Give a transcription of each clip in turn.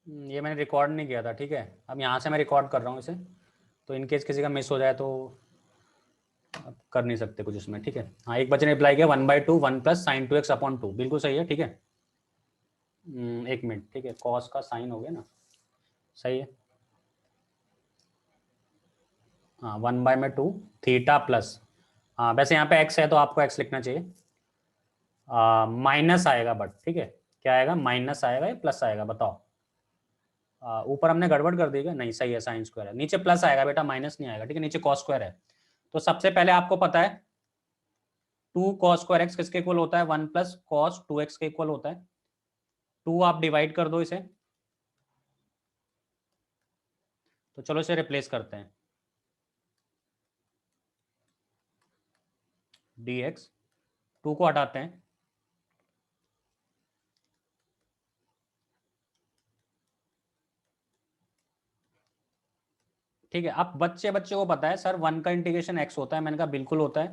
ये मैंने रिकॉर्ड नहीं किया था, ठीक है। अब यहाँ से मैं रिकॉर्ड कर रहा हूँ इसे, तो इनकेस किसी का मिस हो जाए तो अब कर नहीं सकते कुछ इसमें, ठीक है। हाँ, एक बच्चे ने रिप्लाई किया 1/2 1 प्लस साइन 2x/2, बिल्कुल सही है, ठीक है। एक मिनट, ठीक है, कॉस का साइन हो गया ना, सही है। हाँ, 1/2 थीटा प्लस, हाँ वैसे यहाँ पे x है तो आपको x लिखना चाहिए, माइनस आएगा बट, ठीक है। क्या आएगा, माइनस आएगा या प्लस आएगा, बताओ। ऊपर हमने गड़बड़ कर दी क्या, नहीं सही है, साइन स्क्वायर है, नीचे प्लस आएगा बेटा, माइनस नहीं आएगा, ठीक है, नीचे कॉस स्क्वायर है। तो सबसे पहले आपको पता है 2 cos स्क्वायर x किसके इक्वल होता है, 1 + cos 2x के इक्वल होता है। 2 आप डिवाइड कर दो इसे, तो चलो इसे रिप्लेस करते हैं, dx, 2 को हटाते हैं, ठीक है। अब बच्चे बच्चे को पता है सर 1 का इंटीग्रेशन x होता है, मैंने कहा बिल्कुल होता है।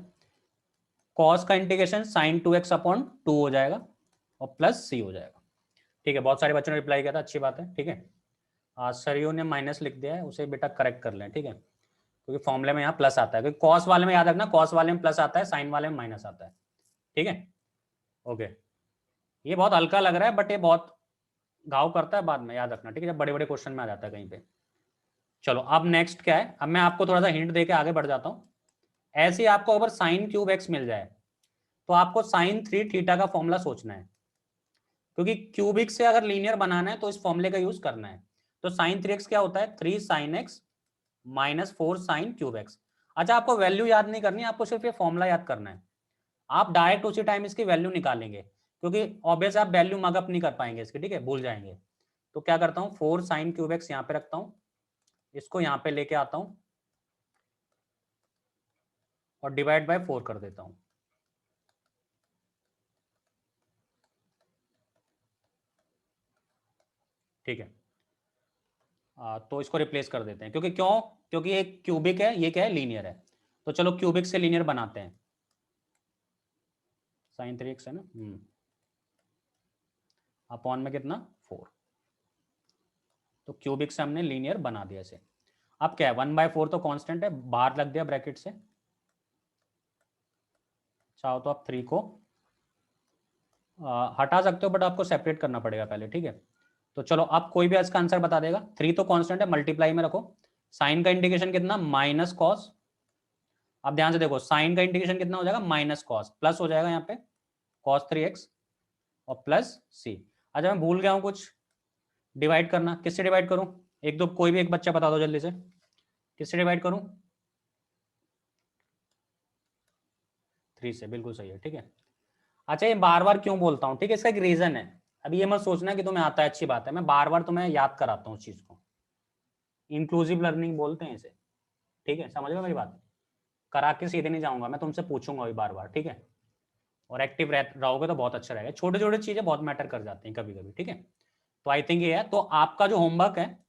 cos का इंटीग्रेशन sin 2x/2 हो जाएगा और प्लस c हो जाएगा, ठीक है। बहुत सारे बच्चों ने रिप्लाई किया था, अच्छी बात है, ठीक है। सरयू ने माइनस लिख दिया है, उसे बेटा करेक्ट कर लें, ठीक है, क्योंकि फॉर्मूले में यहाँ प्लस आता है, क्योंकि कॉस वाले में याद रखना, कॉस वाले में प्लस आता है, साइन वाले में माइनस आता है, ठीक है। ओके, ये बहुत हल्का लग रहा है बट ये बहुत घाव करता है बाद में, याद रखना, ठीक है, जब बड़े बड़े क्वेश्चन में आ जाता है कहीं पे। चलो अब नेक्स्ट क्या है, अब मैं आपको थोड़ा सा हिंट देके आगे बढ़ जाता हूँ। ऐसे ही आपको अगर साइन क्यूब एक्स मिल जाए तो आपको sin 3 थीटा का फॉर्मूला सोचना है, क्योंकि क्यूबिक से अगर लीनियर बनाना है तो इस फॉर्मूले का यूज करना है। तो sin 3x क्या होता है, 3 sin x -4 sin3x। अच्छा, आपको वैल्यू याद नहीं करनी, आपको सिर्फ ये फॉर्मूला याद करना है। आप डायरेक्ट उसी टाइम इसकी वैल्यू निकालेंगे, क्योंकि ऑब्वियस आप वैल्यू मगअप नहीं कर पाएंगे इसकी, ठीक है, भूल जाएंगे। तो क्या करता हूँ, 4 sin3x यहाँ पे रखता हूँ, इसको यहाँ पे लेके आता हूँ और डिवाइड बाय 4 कर देता हूँ, ठीक है। तो इसको रिप्लेस कर देते हैं, क्योंकि क्यों, क्योंकि ये क्यूबिक है, ये क्या है, लीनियर है। तो चलो क्यूबिक से लीनियर बनाते हैं, sin 3x है ना, अपॉन में कितना, 4। तो क्यूबिक से हमने लीनियर बना दिया इसे। अब क्या है, 1/4 तो कांस्टेंट है, बाहर लग दिया ब्रैकेट से, चाहो तो आप 3 को हटा सकते हो, बट आपको सेपरेट करना पड़ेगा पहले, ठीक है। तो चलो अब कोई भी इसका आंसर बता देगा, 3 तो कांस्टेंट है, मल्टीप्लाई में रखो। साइन का इंडिकेशन कितना, माइनस कॉस। अब ध्यान से देखो, साइन का इंडिकेशन कितना हो जाएगा, माइनस कॉस, प्लस हो जाएगा यहाँ पे cos 3x और प्लस सी। अच्छा, मैं भूल गया हूँ कुछ, डिवाइड करना, किससे डिवाइड करूं, एक दो कोई भी एक बच्चा बता दो जल्दी से, किससे डिवाइड करूं, 3 से, बिल्कुल सही है, ठीक है। अच्छा, ये बार बार क्यों बोलता हूँ, ठीक है, इसका एक रीजन है। अभी ये मत सोचना कि तुम्हें आता है, अच्छी बात है, मैं बार बार तुम्हें याद कराता हूँ उस चीज को, इंक्लूसिव लर्निंग बोलते हैं इसे, ठीक है, समझ गए मेरी बात। करा के सीधे नहीं जाऊंगा, मैं तुमसे पूछूंगा अभी बार बार, ठीक है। और एक्टिव रहोगे तो बहुत अच्छा रहेगा, छोटे छोटे चीजें बहुत मैटर कर जाती हैं कभी कभी, ठीक है। तो आई थिंक ये है, तो आपका जो होमवर्क है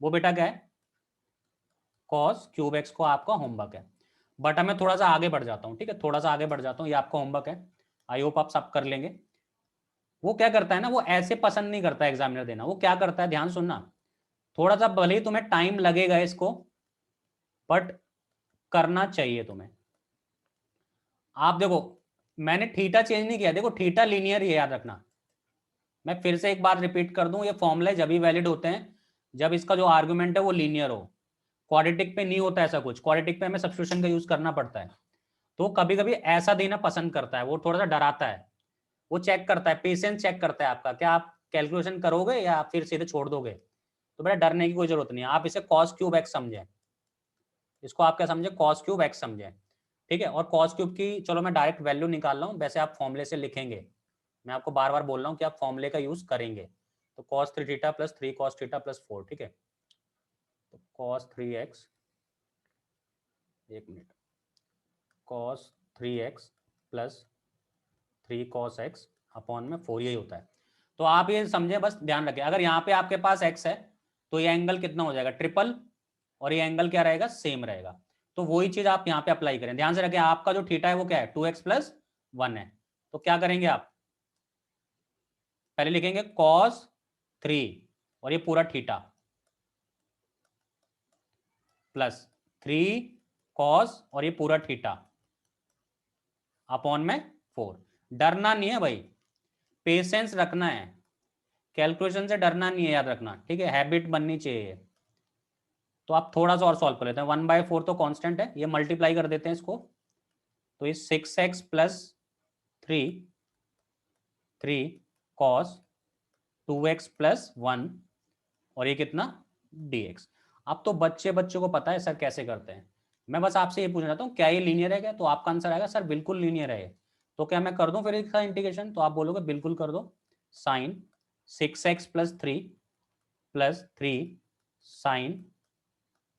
वो बेटा क्या है, cos3x को आपका होमवर्क है। बट मैं थोड़ा सा आगे बढ़ जाता हूँ, ठीक है, थोड़ा सा आगे बढ़ जाता हूँ, ये आपका होमवर्क है, आई होप आप सब कर लेंगे। वो क्या करता है ना, वो ऐसे पसंद नहीं करता एग्जामिनर देना, वो क्या करता है, ध्यान सुनना, थोड़ा सा भले ही तुम्हें टाइम लगेगा इसको, बट करना चाहिए तुम्हें। आप देखो, मैंने थीटा चेंज नहीं किया, देखो थीटा लीनियर ही है, याद रखना। मैं फिर से एक बार रिपीट कर दूं, ये फॉर्मूले जब भी वैलिड होते हैं जब इसका जो आर्गुमेंट है वो लीनियर हो। क्वाड्रेटिक पे नहीं होता ऐसा कुछ, क्वाड्रेटिक पे हमें सब्स्टिट्यूशन का यूज करना पड़ता है। तो कभी कभी ऐसा देना पसंद करता है, वो थोड़ा सा डराता है, वो चेक करता है, पेशेंस चेक करता है आपका, क्या आप कैलकुलेशन करोगे या फिर सीधे छोड़ दोगे। तो बेटा डरने की कोई जरूरत नहीं है, आप इसे cos3x समझें, इसको आप क्या समझे, cos3x समझें, ठीक है। और cos3 की चलो मैं डायरेक्ट वैल्यू निकाल रहा हूँ, वैसे आप फॉर्मूले से लिखेंगे, मैं आपको बार बार बोल रहा हूँ कि आप फॉर्मूले का यूज करेंगे। तो cos 3 theta plus 3 cos theta plus 4, ठीक है। तो cos 3x, एक minute, cos 3x plus 3 cos x upon में 4, यही होता है। तो आप ये समझे, बस ध्यान रखें, अगर यहाँ पे आपके पास x है तो ये एंगल कितना हो जाएगा, ट्रिपल, और ये एंगल क्या रहेगा, सेम रहेगा। तो वही चीज आप यहाँ पे अप्लाई करें, ध्यान से रखें, आपका जो थीटा है वो क्या है, 2x+1 है। तो क्या करेंगे आप, पहले लिखेंगे cos 3 और ये पूरा थीटा प्लस 3 कॉस और ये पूरा थीटा अपॉन में 4। डरना नहीं है भाई, पेशेंस रखना है, कैलकुलेशन से डरना नहीं है, याद रखना, ठीक है, हैबिट बननी चाहिए। तो आप थोड़ा सा और सॉल्व कर लेते हैं। 1/4 तो कांस्टेंट है, ये मल्टीप्लाई कर देते हैं इसको, तो ये 6x plus 3 cos 2x plus 1 और ये कितना dx। अब तो बच्चों को पता है सर कैसे करते हैं। मैं बस आपसे ये पूछना चाहता हूँ क्या ये लीनियर है क्या, तो आपका आंसर आएगा सर बिल्कुल लीनियर है। तो क्या मैं कर दूं फिर इसका इंटीग्रेशन, तो आप बोलोगे बिल्कुल कर दो। Sine 6x plus 3 sine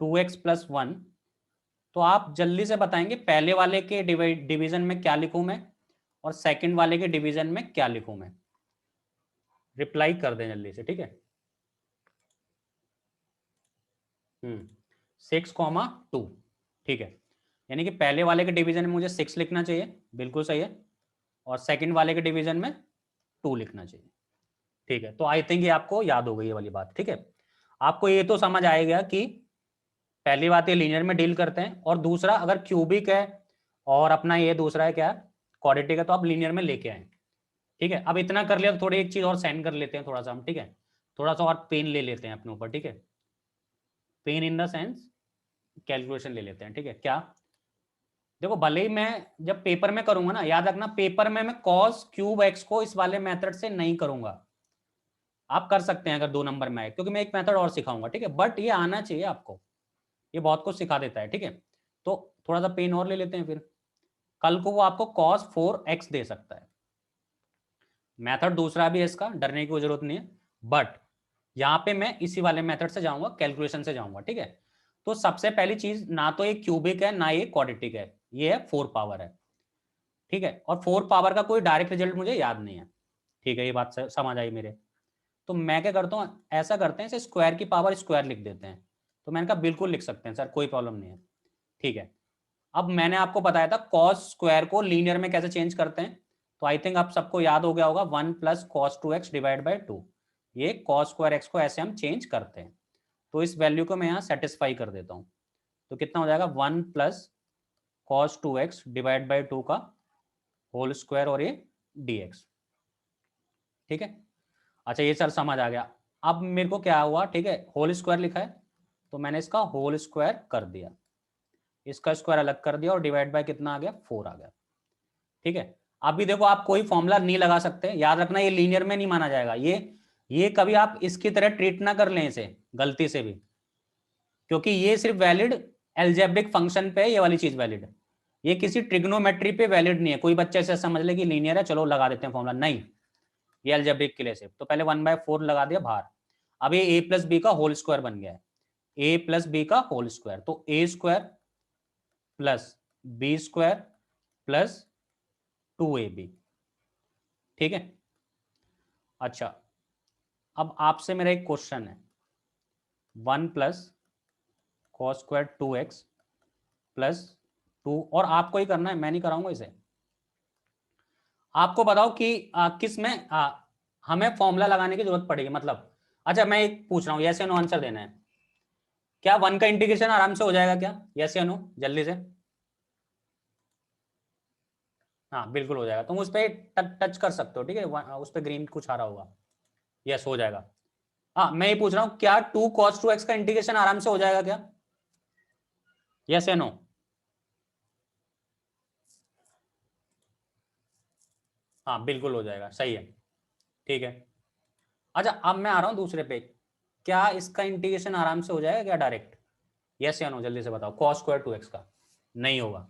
2x plus 1। तो आप जल्दी से बताएंगे पहले वाले के डिवीजन में क्या लिखूं मैं और सेकंड वाले के डिवीजन में क्या लिखूं मैं, रिप्लाई कर दें जल्दी से, ठीक है। 6,2, ठीक है, यानी कि पहले वाले के डिवीजन में मुझे 6 लिखना चाहिए, बिल्कुल सही है, और सेकंड वाले के डिवीजन में 2 लिखना चाहिए, ठीक है। तो आई थिंक ये आपको याद हो गई ये वाली बात, ठीक है। आपको ये तो समझ आएगा कि पहली बात ये लीनियर में डील करते हैं, और दूसरा अगर क्यूबिक है और अपना ये दूसरा है क्या क्वाड्रेटिक है तो आप लीनियर में लेके आए, ठीक है। अब इतना कर लिया तो थोड़ी एक चीज और साइन कर लेते हैं थोड़ा सा हम, ठीक है, थोड़ा सा और पेन ले लेते हैं अपने ऊपर, ठीक है, pain in the sense calculation ले लेते हैं, ठीक है। क्या देखो, भले ही मैं जब पेपर में करूंगा ना, याद रखना पेपर में मैं कॉस क्यूब एक्स को इस वाले मेथड से नहीं करूंगा। आप कर सकते हैं अगर 2 नंबर में आए, क्योंकि मैं एक मेथड और सिखाऊंगा, ठीक है, बट ये आना चाहिए आपको, ये बहुत कुछ सिखा देता है, ठीक है। तो थोड़ा सा पेन और ले लेते हैं, फिर कल को वो आपको cos 4x दे सकता है। मेथड दूसरा भी है इसका, डरने की कोई जरूरत नहीं है, बट यहां पे मैं इसी वाले मेथड से जाऊंगा, कैलकुलेशन से जाऊंगा, ठीक है। तो सबसे पहली चीज, ना तो ये क्यूबिक है ना ये क्वाड्रेटिक है, ये है 4 पावर है, ठीक है, और 4 पावर का कोई डायरेक्ट रिजल्ट मुझे याद नहीं है, ठीक है, ये बात समझ आई मेरे। तो मैं क्या करता हूँ, ऐसा करते हैं इसे स्क्वायर की पावर स्क्वायर लिख देते हैं। तो मैंने कहा बिल्कुल लिख सकते हैं सर, कोई प्रॉब्लम नहीं है, ठीक है। अब मैंने आपको बताया था कॉस स्क्वायर को लीनियर में कैसे चेंज करते हैं, तो आई थिंक आप सबको याद हो गया होगा, 1 plus cos 2x divide by 2, ये कॉस स्क्वायर एक्स को ऐसे हम चेंज करते हैं। तो इस वैल्यू को मैं यहाँ सेटिस्फाई कर देता हूँ, तो कितना हो जाएगा 1 plus cos 2x divide by 2 का होल स्क्वायर और ये dx, ठीक है। अच्छा ये सर समझ आ गया। अब मेरे को क्या हुआ, ठीक है, होल स्क्वायर लिखा है तो मैंने इसका होल स्क्वायर कर दिया, इसका स्क्वायर अलग कर दिया और डिवाइड बाय कितना आ गया 4 आ गया, ठीक है। अभी देखो आप कोई फॉर्मूला नहीं लगा सकते, याद रखना ये लीनियर में नहीं माना जाएगा, ये कभी आप इसकी तरह ट्रीट ना कर लें इसे गलती से भी, क्योंकि ये सिर्फ वैलिड एल्जेब्रिक फंक्शन पे है, ये वाली चीज वैलिड है, ये किसी ट्रिग्नोमेट्री पे वैलिड नहीं है। कोई बच्चे से समझ ले कि लीनियर है चलो लगा देते हैं फॉर्मूला, नहीं, ये एल्जेब्रिक के लिए सिर्फ। तो पहले 1/4 लगा दिया बाहर, अब ये a प्लस बी का होल स्क्वायर बन गया है, a प्लस बी का होल स्क्वायर, तो a square plus B square plus 2ab, ठीक है। अच्छा अब आपसे मेरा एक क्वेश्चन है, 1 plus cos square 2x plus 2, और आपको ही करना है, मैं नहीं कराऊंगा इसे। आपको बताओ कि किस में हमें फॉर्मूला लगाने की जरूरत पड़ेगी, मतलब अच्छा मैं एक पूछ रहा हूँ, यस या नो आंसर देना है। क्या 1 का इंटीग्रेशन आराम से हो जाएगा क्या, यस या नो जल्दी से। हाँ बिल्कुल हो जाएगा, तुम उस पर टच कर सकते हो, ठीक है, उस पर ग्रीन कुछ आ रहा होगा, यस हो जाएगा। हाँ मैं ये पूछ रहा हूँ क्या 2 cos 2x का इंटीग्रेशन आराम से हो जाएगा क्या, यस या नो। हाँ बिल्कुल हो जाएगा, सही है, ठीक है। अच्छा अब मैं आ रहा हूँ दूसरे पे, क्या इसका इंटीग्रेशन आराम से हो जाएगा क्या डायरेक्ट, यस या नो जल्दी से बताओ, cos स्क्वायर 2x का नहीं होगा,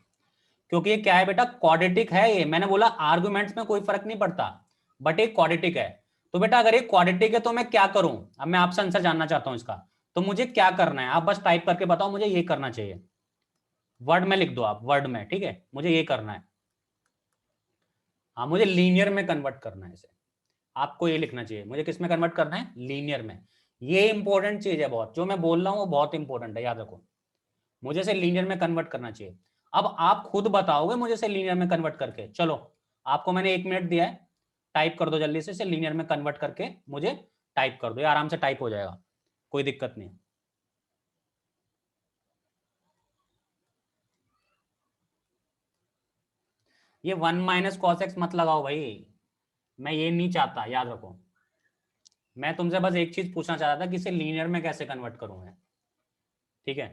क्योंकि ये क्या है बेटा क्वाड्रेटिक है, ये मैंने बोला आर्गुमेंट्स में कोई फर्क नहीं पड़ता, बट ये क्वाड्रेटिक है। तो बेटा अगर ये क्वाड्रेटिक है तो मैं क्या करूं, अब मैं आपसे आंसर जानना चाहता हूं इसका, तो मुझे क्या करना है आप बस टाइप करके बताओ, मुझे ये करना चाहिए, वर्ड में लिख दो आप, वर्ड में, ठीक है, मुझे ये करना है, हाँ मुझे लीनियर में कन्वर्ट करना है इसे, आपको ये लिखना चाहिए, मुझे किस में कन्वर्ट करना है, लीनियर में। ये इंपॉर्टेंट चीज है बहुत, जो मैं बोल रहा हूँ वो बहुत इंपॉर्टेंट है, याद रखो, मुझे इसे लीनियर में कन्वर्ट करना चाहिए। अब आप खुद बताओगे मुझे इसे लीनियर में कन्वर्ट करके, चलो आपको मैंने 1 मिनट दिया है, टाइप कर दो जल्दी से इसे लीनियर में कन्वर्ट करके मुझे टाइप कर दो, ये आराम से टाइप हो जाएगा, कोई दिक्कत नहीं। ये 1 - cos x मत लगाओ भाई, मैं ये नहीं चाहता, याद रखो। मैं तुमसे बस एक चीज पूछना चाह रहा था कि इसे लीनियर में कैसे कन्वर्ट करूं मैं, ठीक है।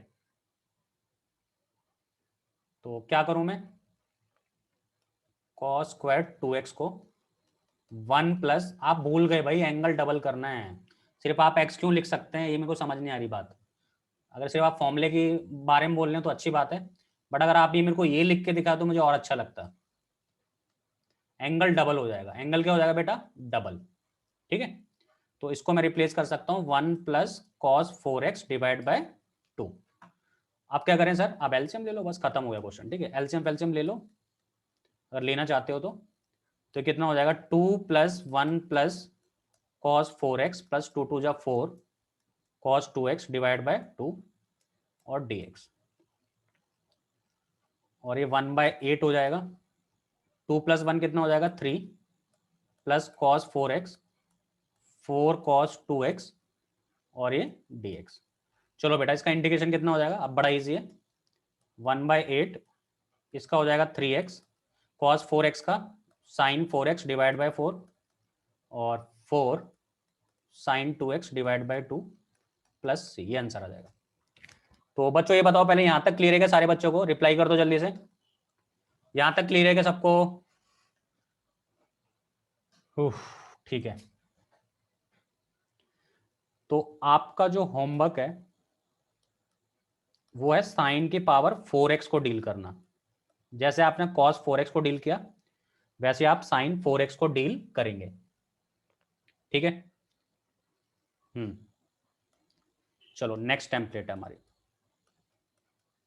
तो क्या करूं मैं, cos स्क्वायर 2x को 1 +, आप भूल गए भाई एंगल डबल करना है, सिर्फ आप x क्यों लिख सकते हैं, ये मेरे को समझ नहीं आ रही बात। अगर सिर्फ आप फॉर्मूले के बारे में बोल रहे हैं तो अच्छी बात है, बट अगर आप ये मेरे को ये लिख के दिखा तो मुझे और अच्छा लगता। एंगल डबल हो जाएगा, एंगल क्या हो जाएगा बेटा, डबल, ठीक है। तो इसको मैं रिप्लेस कर सकता हूँ 1 + cos 4x/2। आप क्या करें सर, आप एलसीएम ले लो, बस खत्म हो गया क्वेश्चन, ठीक है। एलसीएम ले लो अगर लेना चाहते हो तो कितना हो जाएगा, 2 + 1 + cos 4x + 2 2 = 4 cos 2x/2 और dx, और ये 1/8 हो जाएगा। 2 + 1 कितना हो जाएगा, 3 + cos 4x 4 cos 2x और ये dx। चलो बेटा इसका इंटीग्रेशन कितना हो जाएगा, अब बड़ा इजी है, 1/8 इसका हो जाएगा 3x cos 4x का sin 4x/4 और 4 sin 2x/2 प्लस c, ये आंसर आ जाएगा। तो बच्चों ये बताओ पहले, यहां तक क्लियर है क्या सारे बच्चों को, रिप्लाई कर दो जल्दी से, यहां तक क्लियर है क्या सबको। ठीक है, तो आपका जो होमवर्क है वो है साइन की पावर 4x को डील करना। जैसे आपने cos 4x को डील किया वैसे आप sin 4x को डील करेंगे, ठीक है। चलो नेक्स्ट टेम्पलेट है हमारी,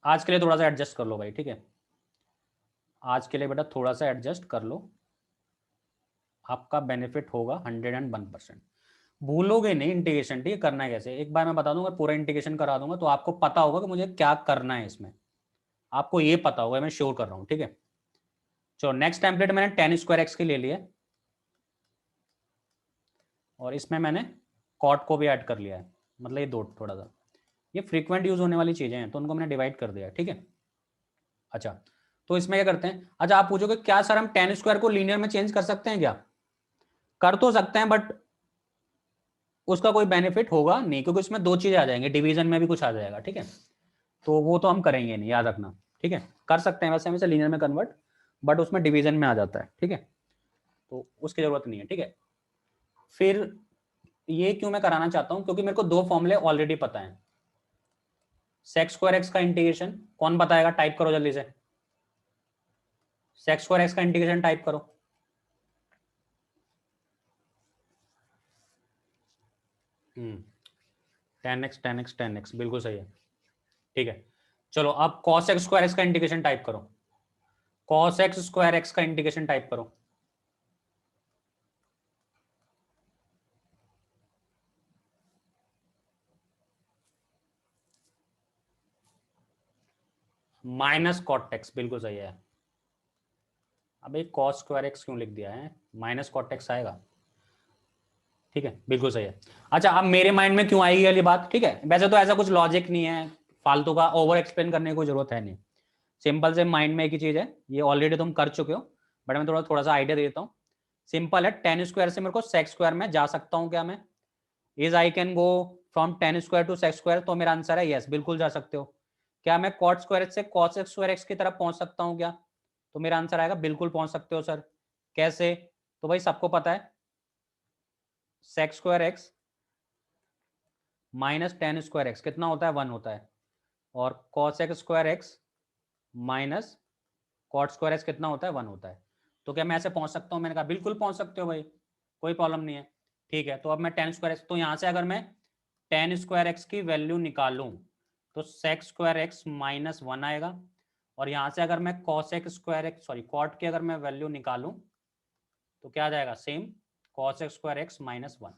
आज के लिए थोड़ा सा एडजस्ट कर लो भाई, ठीक है। आज के लिए बेटा थोड़ा सा एडजस्ट कर लो, आपका बेनिफिट होगा 101%। भूलोगे नहीं इंटीग्रेशन, ठीक है, करना है कैसे, एक बार मैं बता दूंगा, पूरा इंटीग्रेशन करा दूंगा तो आपको पता होगा कि मुझे क्या करना है इसमें, आपको ये पता होगा, मैं श्योर कर रहा हूँ, ठीक है। चलो नेक्स्ट टेम्पलेट मैंने tan² की ले लिया और इसमें मैंने कॉट को भी ऐड कर लिया है, मतलब ये दो थोड़ा सा, ये फ्रीक्वेंट यूज होने वाली चीजें हैं तो उनको मैंने डिवाइड कर दिया, ठीक है। अच्छा, तो इसमें क्या करते हैं, अच्छा आप पूछोगे क्या सर हम tan² को लीनियर में चेंज कर सकते हैं क्या, कर तो सकते हैं बट उसका कोई बेनिफिट होगा नहीं, क्योंकि उसमें दो चीजें आ जाएंगे, डिवीजन में भी कुछ आ जाएगा, ठीक है। तो वो तो हम करेंगे नहीं, याद रखना, ठीक है। कर सकते हैं वैसे हम इसे लीनियर में कन्वर्ट, बट उसमें डिवीजन में आ जाता है, ठीक है, तो उसकी जरूरत नहीं है, ठीक है। फिर ये क्यों मैं कराना चाहता हूं, क्योंकि मेरे को दो फॉर्मूले ऑलरेडी पता है। sec² का इंटीग्रेशन कौन बताएगा, टाइप करो जल्दी से, sec² का इंटीग्रेशन टाइप करो। tan x बिल्कुल सही है, ठीक है। चलो अब cos x² का इंटीग्रेशन टाइप करो, cos x² का इंटीग्रेशन टाइप करो। -cot x बिल्कुल सही है। अब एक cos² क्यों लिख दिया है, -cot x आएगा, ठीक है, बिल्कुल सही है। अच्छा अब मेरे माइंड में क्यों आएगी वाली बात, ठीक है, वैसे तो ऐसा कुछ लॉजिक नहीं है, फालतू का ओवर एक्सप्लेन करने की कोई जरूरत है नहीं, सिंपल से माइंड में एक ही चीज है, ये ऑलरेडी तुम कर चुके हो, बट मैं थोड़ा थोड़ा सा आइडिया देता हूँ। सिंपल है, tan² से मेरे को sec² में जा सकता हूँ क्या मैं, is I can go from tan² to sec², तो मेरा आंसर है यस, बिल्कुल जा सकते हो। क्या मैं cot² से cos x² की तरफ पहुंच सकता हूँ क्या, तो मेरा आंसर आएगा बिल्कुल पहुंच सकते हो सर। कैसे, तो भाई सबको पता है sec² माइनस tan² कितना होता है, 1 होता है, और cos x² माइनस cot² कितना होता है, 1 होता है। तो क्या मैं ऐसे पहुंच सकता हूं, मैंने कहा बिल्कुल पहुंच सकते हो भाई, कोई प्रॉब्लम नहीं है, ठीक है। तो अब मैं tan², तो यहां से अगर मैं tan² की वैल्यू निकालूं तो sec² -1 आएगा, और यहां से अगर मैं cot की अगर मैं वैल्यू निकालूं तो क्या आ जाएगा, सेम cos x² -1,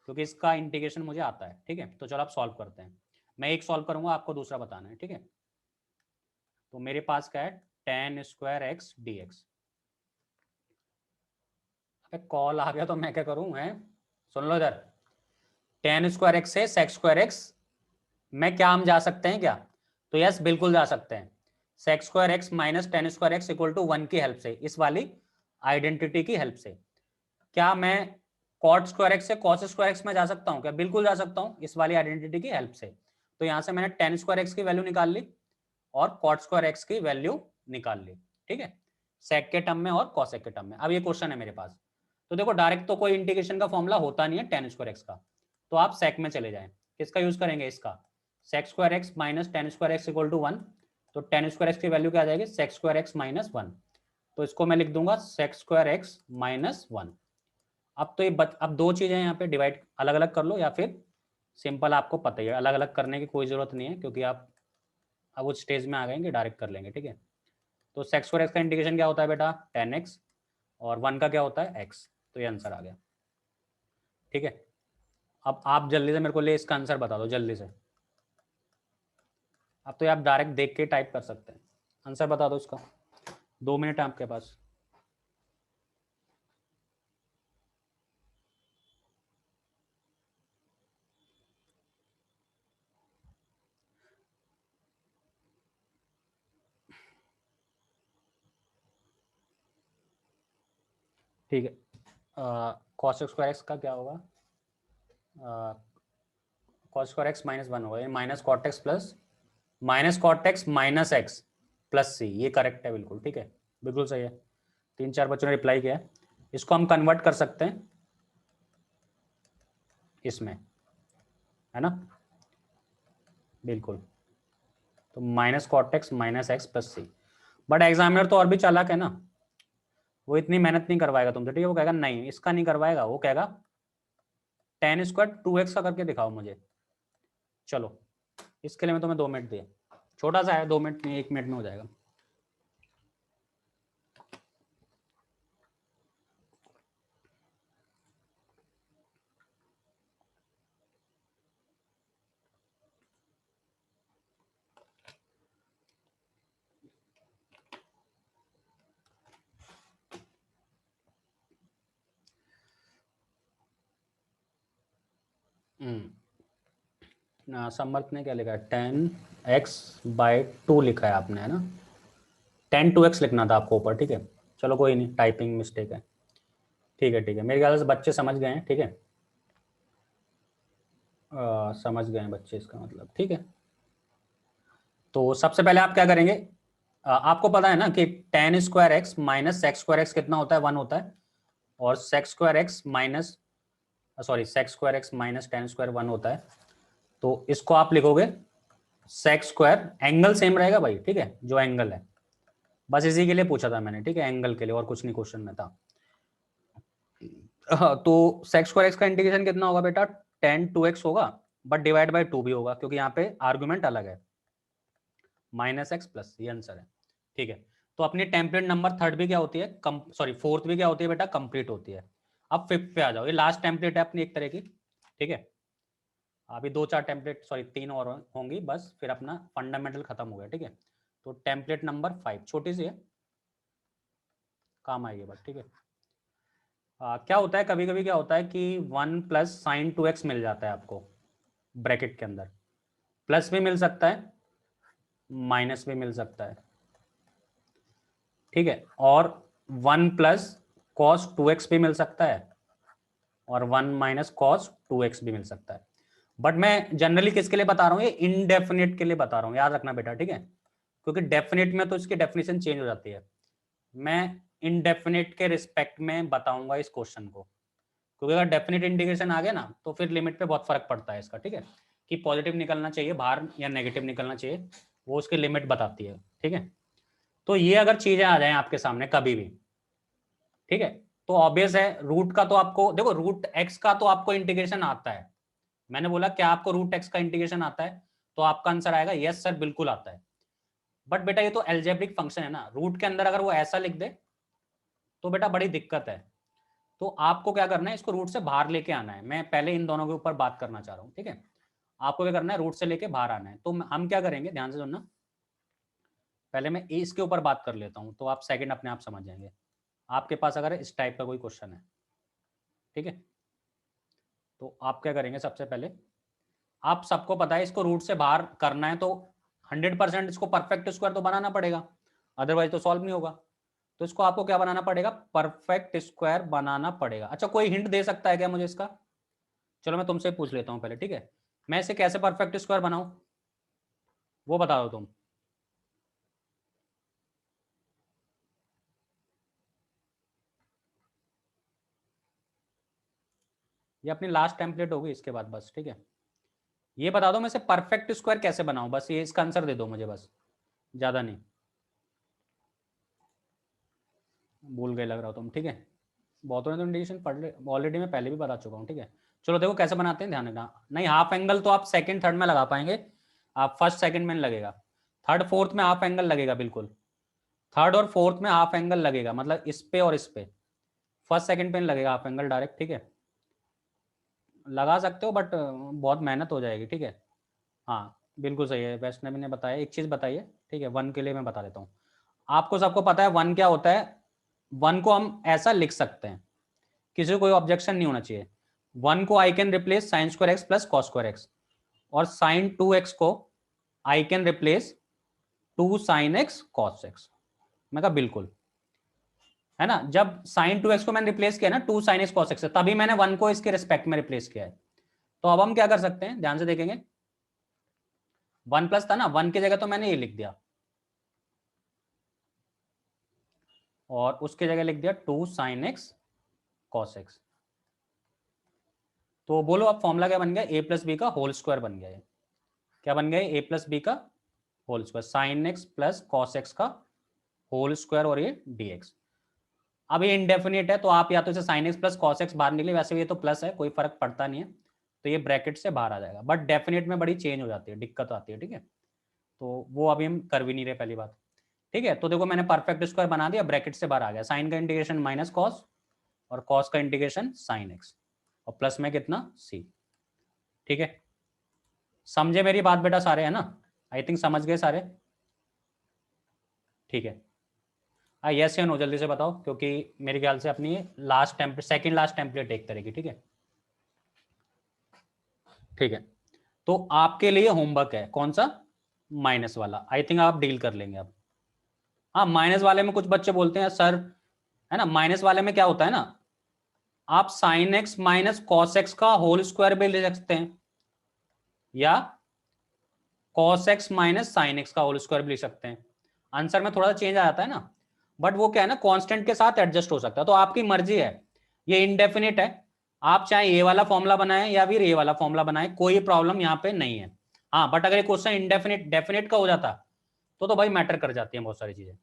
क्योंकि इसका इंटीग्रेशन मुझे आता है, ठीक है। तो चलो आप सॉल्व करते हैं, मैं एक सॉल्व करूंगा, आपको दूसरा बताना है, ठीक है। तो मेरे पास क्या है, tan² dx, अबे कॉल आ गया तो मैं क्या करूं है, सुन लो इधर, टेन स्क्वायर एक्स से सेक स्क्वायर एक्स में क्या हम जा सकते हैं क्या? तो यस बिल्कुल जा सकते हैं। Sec square X minus tan square X equal to 1 की हेल्प से, इस वाली आइडेंटिटी की हेल्प से। क्या मैं कॉट स्क्वायर एक्स से कॉस स्क्वायर एक्स में जा सकता हूं क्या? बिल्कुल जा सकता हूं, इस वाली आइडेंटिटी की हेल्प से। तो यहां से मैंने टेन स्क्वायर एक्स की वैल्यू निकाल ली और कॉट स्क्वायर एक्स की वैल्यू निकाल ली, ठीक है, सेक के टर्म में और कॉसेक के टर्म में। अब ये क्वेश्चन है मेरे पास, तो देखो डायरेक्ट तो कोई इंटीग्रेशन का फॉर्मूला होता नहीं है टेन स्क्वायर एक्स का, तो आप सेक में चले जाएं। किसका यूज करेंगे? इसका, sec square X minus tan square X equal to 1। तो टेन स्क्वायर एक्स की वैल्यू क्या आ जाएगी? Sec square X minus 1। तो इसको मैं लिख दूंगा सेक स्क्वायर एक्स माइनस 1। अब तो ये अब दो चीजें यहाँ पे डिवाइड अलग अलग कर लो, या फिर सिंपल, आपको पता ही है अलग अलग करने की कोई जरूरत नहीं है, क्योंकि आप अब उस स्टेज में आ गए कि डायरेक्ट कर लेंगे, ठीक है। तो सेक्स स्क्वायर एक्स का इंटीग्रेशन क्या होता है बेटा? टेन एक्स, और 1 का क्या होता है? एक्स। तो ये आंसर आ गया, ठीक है। अब आप जल्दी से मेरे को ले इसका आंसर बता दो जल्दी से। अब तो आप डायरेक्ट देख के टाइप कर सकते हैं, आंसर बता दो इसका, 2 मिनट है आपके पास। ठीक है, कॉस स्क्वायर एक्स का क्या होगा? कॉस स्क्वायर एक्स माइनस 1 होगा, ये minus cot x plus minus cot x minus x plus c, ये करेक्ट है बिल्कुल, ठीक है, बिल्कुल सही है। 3-4 बच्चों ने रिप्लाई किया है। इसको हम कन्वर्ट कर सकते हैं इसमें, है ना, बिल्कुल। तो minus cot x minus x plus C. But examiner तो और भी चालाक है ना, वो इतनी मेहनत नहीं करवाएगा तुमसे, ठीक है, वो कहेगा नहीं इसका नहीं करवाएगा, वो कहेगा टेन स्क्वायर 2x का करके दिखाओ मुझे। चलो, इसके लिए मैं तुम्हें 2 मिनट दिए, छोटा सा है, 2 मिनट में 1 मिनट में हो जाएगा। समर्थ ने क्या लिखा है? 10x/2 लिखा है आपने, है ना? 10 2x लिखना था आपको ऊपर, ठीक है। चलो कोई नहीं, टाइपिंग मिस्टेक है, ठीक है, ठीक है, मेरे ख्याल से बच्चे समझ गए हैं, ठीक है। समझ गए हैं बच्चे, इसका मतलब, ठीक है। तो सबसे पहले आप क्या करेंगे? आपको पता है ना कि ten square X minus sex square x कितना होता है? 1 होता है। और sex square X minus, sorry, sex square X minus tan square 1 होता है। तो इसको आप लिखोगे सेक्स स्क्वायर, एंगल सेम रहेगा भाई, ठीक है, जो एंगल है, बस इसी के लिए पूछा था मैंने, ठीक है, एंगल के लिए, और कुछ नहीं क्वेश्चन में था। तो सेक्स स्क्वायर एक्स का इंटीग्रेशन कितना होगा बेटा? 10 2x होगा, बट डिवाइड बाय 2 भी होगा, क्योंकि यहाँ पे आर्गुमेंट अलग है, माइनस एक्स प्लस, ये आंसर है, ठीक है। तो अपनी टेम्पलेट नंबर थर्ड भी क्या होती है? सॉरी, फोर्थ भी क्या होती है बेटा? कंप्लीट होती है। अब फिफ्थ पे आ जाओ, ये लास्ट टेम्पलेट है अपनी एक तरह की, ठीक है। अभी 2-4 टेम्पलेट, सॉरी 3 और होंगी बस, फिर अपना फंडामेंटल खत्म हो गया, ठीक है। तो टेम्पलेट नंबर 5 छोटी सी है, काम आएगी बट, ठीक है। क्या होता है कभी कभी, क्या होता है कि 1 + sin 2x मिल जाता है आपको ब्रैकेट के अंदर, प्लस भी मिल सकता है, माइनस भी मिल सकता है, ठीक है, और 1 + cos 2x भी मिल सकता है, और 1 - cos 2x भी मिल सकता है। बट मैं जनरली किसके लिए बता रहा हूँ? ये इनडेफिनेट के लिए बता रहा हूँ, याद रखना बेटा, ठीक है, क्योंकि डेफिनेट में तो इसकी डेफिनेशन चेंज हो जाती है। मैं इनडेफिनेट के रिस्पेक्ट में बताऊंगा इस क्वेश्चन को, क्योंकि अगर डेफिनेट इंटीग्रेशन आ गया ना, तो फिर लिमिट पे बहुत फर्क पड़ता है इसका, ठीक है, कि पॉजिटिव निकलना चाहिए बाहर या नेगेटिव निकलना चाहिए, वो उसकी लिमिट बताती है, ठीक है। तो ये अगर चीजें आ जाए आपके सामने कभी भी, ठीक है, तो ऑब्वियस है रूट का तो आपको देखो, रूट एक्स का तो आपको इंटीग्रेशन आता है। मैंने बोला क्या आपको रूट एक्स का इंटीग्रेशन आता है? तो आपका आंसर आएगा यस सर, बिल्कुल आता है। बट बेटा ये तो एल्जेब्रिक फंक्शन है ना, रूट के अंदर अगर वो ऐसा लिख दे तो बेटा बड़ी दिक्कत है। तो आपको क्या करना है, इसको रूट से बाहर लेके आना है। मैं पहले इन दोनों के ऊपर बात करना चाह रहा हूँ, ठीक है। आपको क्या करना है? रूट से लेके बाहर आना है। तो हम क्या करेंगे, ध्यान से सुनना, पहले मैं इसके ऊपर बात कर लेता हूँ, तो आप सेकंड अपने आप समझ जाएंगे, आपके पास अगर इस टाइप का कोई क्वेश्चन है, ठीक है। तो आप क्या करेंगे, सबसे पहले आप सबको पता है इसको रूट से बाहर करना है, तो 100% इसको परफेक्ट स्क्वायर तो बनाना पड़ेगा, अदरवाइज तो सॉल्व नहीं होगा। तो इसको आपको क्या बनाना पड़ेगा, परफेक्ट स्क्वायर बनाना पड़ेगा। अच्छा, कोई हिंट दे सकता है क्या मुझे इसका? चलो मैं तुमसे पूछ लेता हूँ पहले, ठीक है। मैं इसे कैसे परफेक्ट स्क्वायर बनाऊं, वो बता दो तुम। ये अपनी लास्ट टेम्पलेट होगी इसके बाद, बस ठीक है। ये बता दो मैं इसे परफेक्ट स्क्वायर कैसे बनाऊं, बस ये इसका आंसर दे दो मुझे, बस ज्यादा नहीं। भूल गए लग रहा हो तुम, ठीक है। बहुतों ने तो इंडिकेशन पढ़ ले ऑलरेडी, मैं पहले भी बता चुका हूँ, ठीक है। चलो देखो कैसे बनाते हैं, ध्यान रखना। नहीं, हाफ एंगल तो आप सेकंड थर्ड में लगा पाएंगे, आप फर्स्ट सेकंड में नहीं लगेगा। थर्ड फोर्थ में हाफ एंगल लगेगा बिल्कुल। थर्ड और फोर्थ में हाफ एंगल लगेगा, मतलब इस पे और इस पे। फर्स्ट सेकंड पे नहीं लगेगा हाफ एंगल डायरेक्ट, ठीक है। लगा सकते हो बट बहुत मेहनत हो जाएगी, ठीक है। हाँ बिल्कुल सही है, वैष्णवी ने बताया। एक चीज बताइए, ठीक है, वन के लिए मैं बता देता हूँ। आपको सबको पता है वन क्या होता है। वन को हम ऐसा लिख सकते हैं, किसी को कोई ऑब्जेक्शन नहीं होना चाहिए। वन को I can replace sine square x plus cos square x, और साइन 2x को I can replace 2 sine x cos x. मैं कहा बिल्कुल, है ना। जब साइन 2x को मैंने रिप्लेस किया ना 2 साइन एक्स कॉस एक्स से, तभी मैंने वन को इसके रिस्पेक्ट में रिप्लेस किया है। तो अब हम क्या कर सकते हैं, ध्यान से देखेंगे। वन प्लस था ना, वन की जगह तो मैंने ये लिख दिया, और उसकी जगह लिख दिया 2 साइन एक्स कॉस एक्स। तो बोलो अब फॉर्मूला क्या बन गया, ए प्लस बी का होल स्क्वायर बन गया है। क्या बन गया, ए प्लस बी का whole square, sine X plus cos X का होल स्क्वायर, और ये डीएक्स। अब ये इंडेफिनिट है, तो आप या तो इसे sign X plus cos x बाहर निकले, वैसे ये तो प्लस है, कोई फर्क पड़ता नहीं है, तो ये ब्रैकेट से बाहर आ जाएगा। बट डेफिनेट में बड़ी चेंज हो जाती है, दिक्कत आती है, ठीक है। तो वो अभी हम कर भी नहीं रहे, पहली बात, ठीक है। तो देखो मैंने परफेक्ट स्क्वायर बना दिया, ब्रैकेट से बाहर आ गया, साइन का इंटीग्रेशन माइनस कॉस, और कॉस का इंटीग्रेशन साइन एक्स, और प्लस में कितना सी, ठीक है। समझे मेरी बात बेटा सारे, है ना? आई थिंक समझ गए सारे, ठीक है। यस या नो जल्दी से बताओ, क्योंकि मेरे ख्याल से अपनी last template, second last template एक तरह की, ठीक है। ठीक है, तो आपके लिए होमवर्क है कौन सा, माइनस वाला। आई थिंक आप डील कर लेंगे अब। हाँ, माइनस वाले में कुछ बच्चे बोलते हैं सर, है ना, माइनस वाले में क्या होता है ना, आप sine x minus cos X का होल स्क्वायर भी ले सकते हैं, या cos x minus sine x का होल स्क्वायर भी लिख सकते हैं। आंसर में थोड़ा सा चेंज आ जाता है ना, बट वो क्या है ना, कांस्टेंट के साथ एडजस्ट हो सकता है, तो आपकी मर्जी है। ये इनडेफिनिट है, आप चाहे ये वाला फॉर्मूला बनाएं या फिर ये वाला फॉर्मूला बनाएं, कोई प्रॉब्लम यहाँ पे नहीं है। हाँ, बट अगर ये क्वेश्चन इनडेफिनिट डेफिनेट का हो जाता तो भाई मैटर कर जाती है बहुत सारी चीजें।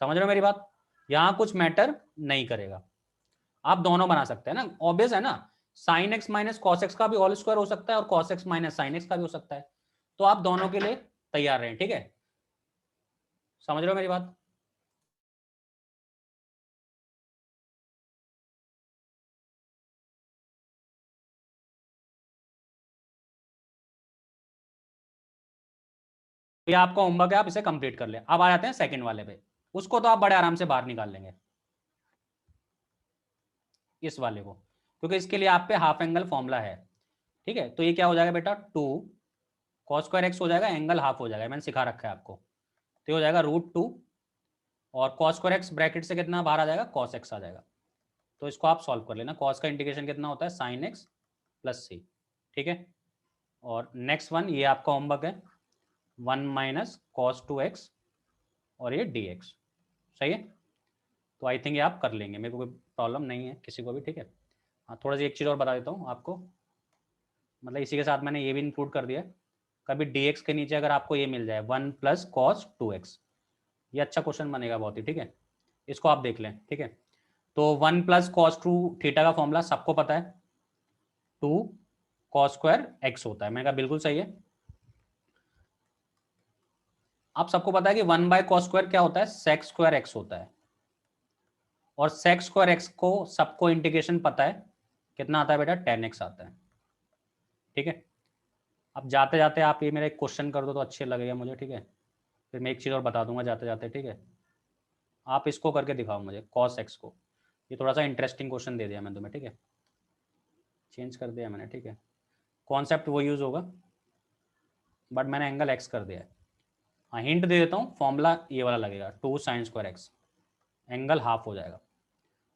समझ रहे हो मेरी बात? यहाँ कुछ मैटर नहीं करेगा, आप दोनों बना सकते हैं ना, ऑब्वियस है ना। Sine x minus cos X का भी होल स्क्वायर हो सकता है, और cos x minus sine x का भी हो सकता है, तो आप दोनों के लिए तैयार रहें, ठीक है। समझ रहे हो मेरी बात? ये आपका होमवर्क है, आप इसे कंप्लीट कर लें। अब आ जाते हैं सेकंड वाले पे, उसको तो आप बड़े आराम से बाहर निकाल लेंगे, इस वाले को, क्योंकि इसके लिए आप पे हाफ एंगल फॉर्मूला है, ठीक है। तो ये क्या हो जाएगा बेटा, 2 कॉस स्क्वायर एक्स हो जाएगा, एंगल हाफ हो जाएगा, मैंने सिखा रखा है आपको। तो ये हो जाएगा √2, और कॉस स्क्वायर एक्स ब्रैकेट से कितना बाहर आ जाएगा, कॉस एक्स आ जाएगा। तो इसको आप सॉल्व कर लेना, कॉस का इंटीग्रेशन कितना होता है, साइन एक्स प्लस सी, ठीक है। और नेक्स्ट वन, ये आपका होमवर्क है, 1 माइनस कॉस 2x, और ये dx, सही है। तो आई थिंक ये आप कर लेंगे, मेरे को कोई प्रॉब्लम नहीं है किसी को भी, ठीक है। हाँ, थोड़ा सी एक चीज़ और बता देता हूँ आपको, मतलब इसी के साथ मैंने ये भी इंक्लूड कर दिया, कभी dx के नीचे अगर आपको ये मिल जाए 1 प्लस कॉस 2x, ये अच्छा क्वेश्चन बनेगा बहुत ही, ठीक है। इसको आप देख लें, ठीक है। तो 1 प्लस कॉस 2 थीटा का फॉर्मूला सबको पता है, 2 कॉस स्क्वायर एक्स होता है, मैंने कहा बिल्कुल सही है। आप सबको पता है कि 1 बाय कॉस स्क्वायर क्या होता है, सेक स्क्वायर एक्स होता है, और सेक स्क्वायर एक्स को सबको इंटीग्रेशन पता है कितना आता है बेटा, 10x आता है, ठीक है। अब जाते जाते आप ये मेरा एक क्वेश्चन कर दो तो अच्छे लगेगा मुझे, ठीक है। फिर मैं एक चीज़ और बता दूंगा जाते जाते, ठीक है। आप इसको करके दिखाओ मुझे, कॉस एक्स को। ये थोड़ा सा इंटरेस्टिंग क्वेश्चन दे दिया मैं तुम्हें, ठीक है। चेंज कर दिया मैंने, ठीक है, कॉन्सेप्ट वो यूज होगा बट मैंने एंगल एक्स कर दिया है। हाँ हिंट दे देता हूँ, फॉर्मूला ये वाला लगेगा 2 sin square x, angle half हो जाएगा,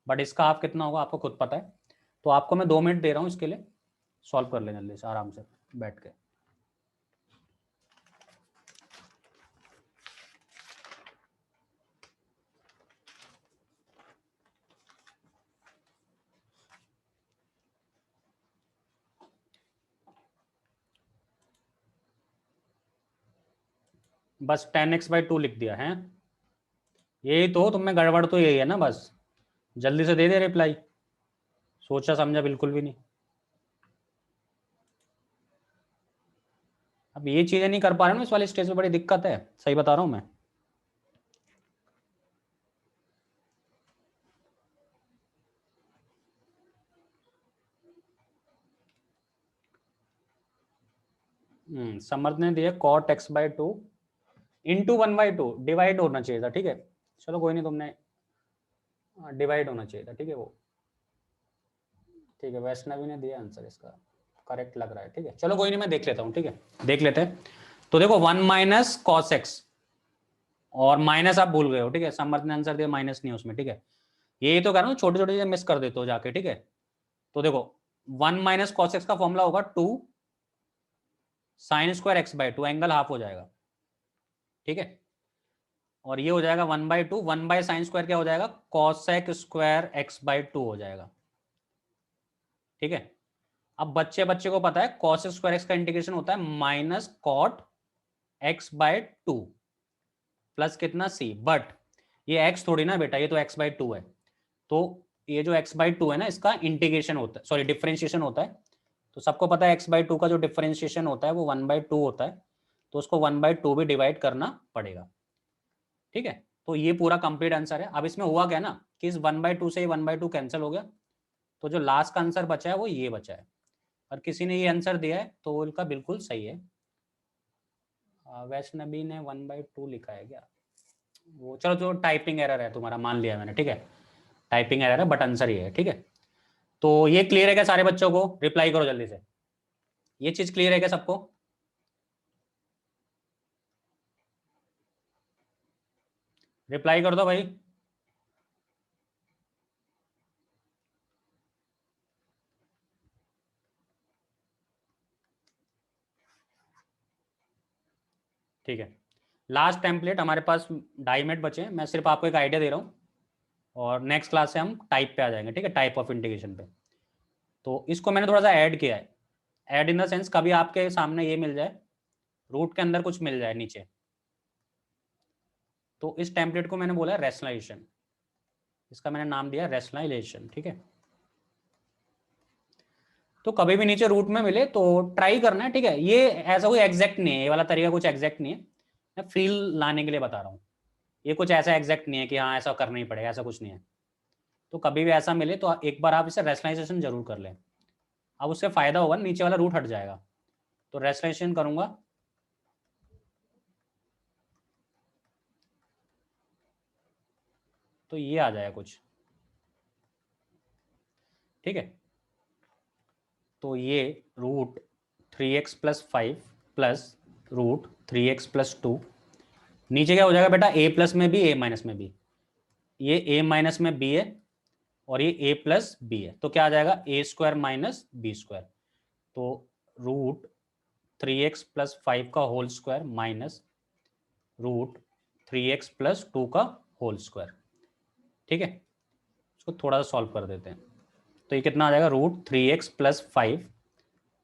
बट इसका हाफ कितना होगा आपको खुद पता है। तो आपको मैं 2 मिनट दे रहा हूँ इसके लिए, सॉल्व कर लें जल्दी से आराम से बैठ के। बस 10x/2 लिख दिया है, यही तो तुम में गड़बड़ तो यही है ना, बस जल्दी से दे दे रिप्लाई, सोचा समझा बिल्कुल भी नहीं। अब ये चीजें नहीं कर पा रहे ना इस वाले स्टेज पे, बड़ी दिक्कत है, सही बता रहा हूँ मैं। समर्थ ने दिया cot x/2 इंटू 1/2 डिवाइड होना चाहिए था, ठीक है, चलो कोई नहीं, तुमने डिवाइड होना चाहिए था, ठीक है वो, ठीक है, वैष्णवी ने दिया आंसर इसका, करेक्ट लग रहा है, ठीक है, चलो कोई नहीं, मैं देख लेता हूँ, ठीक है, देख लेते हैं। तो देखो 1 माइनस कॉस एक्स, और माइनस आप भूल गए हो, ठीक है, समर्थ ने आंसर दिया माइनस नहीं उसमें, ठीक है, यही तो कह रहा हूँ, छोटे छोटे चीजें मिस कर देते हो जाके, ठीक है। तो देखो 1 माइनस कॉस एक्स का फॉर्मूला होगा 2 sin square x/2, angle half हो जाएगा, ठीक है, और ये हो जाएगा 1/2, 1/sin स्क्वायर क्या हो जाएगा, cosec स्क्वायर x/2 हो जाएगा, ठीक है। अब बच्चे बच्चे को पता है cos स्क्वायर x का इंटीग्रेशन होता है माइनस कॉट x/2 प्लस कितना c, बट ये x थोड़ी ना बेटा, ये तो x/2 है, तो ये जो x/2 है ना, इसका इंटीग्रेशन होता है, सॉरी डिफरेंशिएशन होता है, तो सबको पता है x/2 का जो डिफरेंशिएशन होता है वो 1/2 होता है, तो उसको 1/2 भी डिवाइड करना पड़ेगा, ठीक है। तो ये पूरा कंप्लीट आंसर है। अब इसमें हुआ क्या ना कि इस 1/2 से 1/2 कैंसिल हो गया, तो जो लास्ट का आंसर बचा है वो ये बचा है, और किसी ने ये आंसर दिया है तो उनका बिल्कुल सही है। वैष्णवी ने 1/2 लिखा है क्या, वो चलो जो टाइपिंग एरर है तुम्हारा, मान लिया मैंने, ठीक है, टाइपिंग एरर है बट आंसर ये है, ठीक है। तो ये क्लियर है क्या सारे बच्चों को, रिप्लाई करो जल्दी से, ये चीज क्लियर है क्या सबको? रिप्लाई कर दो भाई। ठीक है, लास्ट टेम्पलेट हमारे पास 2.5 मिनट बचे हैं, मैं सिर्फ आपको एक आइडिया दे रहा हूँ, और नेक्स्ट क्लास से हम टाइप पे आ जाएंगे, ठीक है, टाइप ऑफ इंटीग्रेशन पे। तो इसको मैंने थोड़ा सा ऐड किया है, ऐड इन द सेंस कभी आपके सामने ये मिल जाए, रूट के अंदर कुछ मिल जाए नीचे, तो इस टेम्पलेट को मैंने बोला रैशनलाइजेशन, इसका मैंने नाम दिया रैशनलाइजेशन, ठीक है। तो कभी भी नीचे रूट में मिले तो ट्राई करना है, ठीक है, ये ऐसा कोई एग्जैक्ट नहीं है, ये वाला तरीका कुछ एग्जैक्ट नहीं है, मैं फील लाने के लिए बता रहा हूँ, ये कुछ ऐसा एग्जैक्ट नहीं है कि हाँ ऐसा करना ही पड़ेगा, ऐसा कुछ नहीं है। तो कभी भी ऐसा मिले तो एक बार आप इसे रैशनलाइजेशन जरूर कर लें, अब उससे फायदा होगा, नीचे वाला रूट हट जाएगा। तो रैशनलाइजेशन करूंगा, तो ये आ जाएगा कुछ, ठीक है। तो ये √3x+5 प्लस √3x+2, नीचे क्या हो जाएगा बेटा, a प्लस में भी a माइनस में भी, ये a माइनस में b है और ये a प्लस b है, तो क्या आ जाएगा a² माइनस b², तो √3x+5 का होल स्क्वायर माइनस √3x+2 का होल स्क्वायर, ठीक है। इसको थोड़ा सा सॉल्व कर देते हैं, तो ये कितना आ जाएगा, √3x+5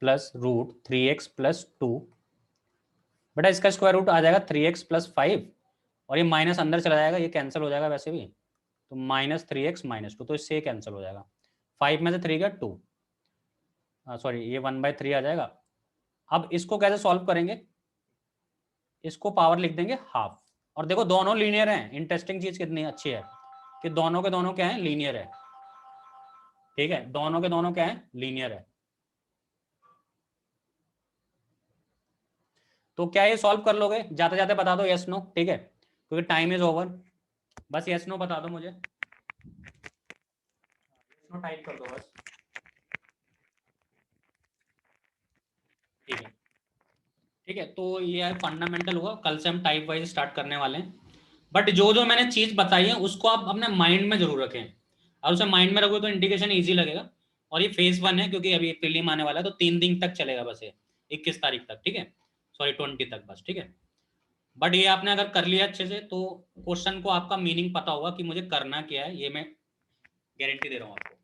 प्लस √3x+2, बेटा इसका स्क्वायर रूट आ जाएगा 3x+5, और ये माइनस अंदर चला जाएगा, ये कैंसिल हो जाएगा वैसे भी, तो -3x-2, तो इससे कैंसिल हो जाएगा, 5 में से 3 गया 2, सॉरी ये 1/3 आ जाएगा। अब इसको कैसे सॉल्व करेंगे, इसको पावर लिख देंगे हाफ, और देखो दोनों लीनियर हैं, इंटरेस्टिंग चीज कितनी अच्छी है कि दोनों के दोनों क्या है, लीनियर है, ठीक है, दोनों के दोनों क्या है, लीनियर है। तो क्या ये सॉल्व कर लोगे, जाते जाते बता दो यस नो, ठीक है, क्योंकि टाइम इज ओवर, बस यस नो बता दो मुझे, यस नो टाइप कर दो बस। ठीक है, तो ये फंडामेंटल हुआ। कल से हम टाइप वाइज स्टार्ट करने वाले हैं, बट जो जो मैंने चीज बताई है उसको आप अपने माइंड में जरूर रखें, और उसे माइंड में रखोगे तो इंडिकेशन ईजी लगेगा। और ये फेज 1 है, क्योंकि अभी प्रीलिम आने वाला है, तो 3 दिन तक चलेगा बस ये, 21 तारीख तक, ठीक है, सॉरी 20 तक बस, ठीक है। बट ये आपने अगर कर लिया अच्छे से, तो क्वेश्चन को आपका मीनिंग पता होगा कि मुझे करना क्या है, ये मैं गारंटी दे रहा हूँ आपको।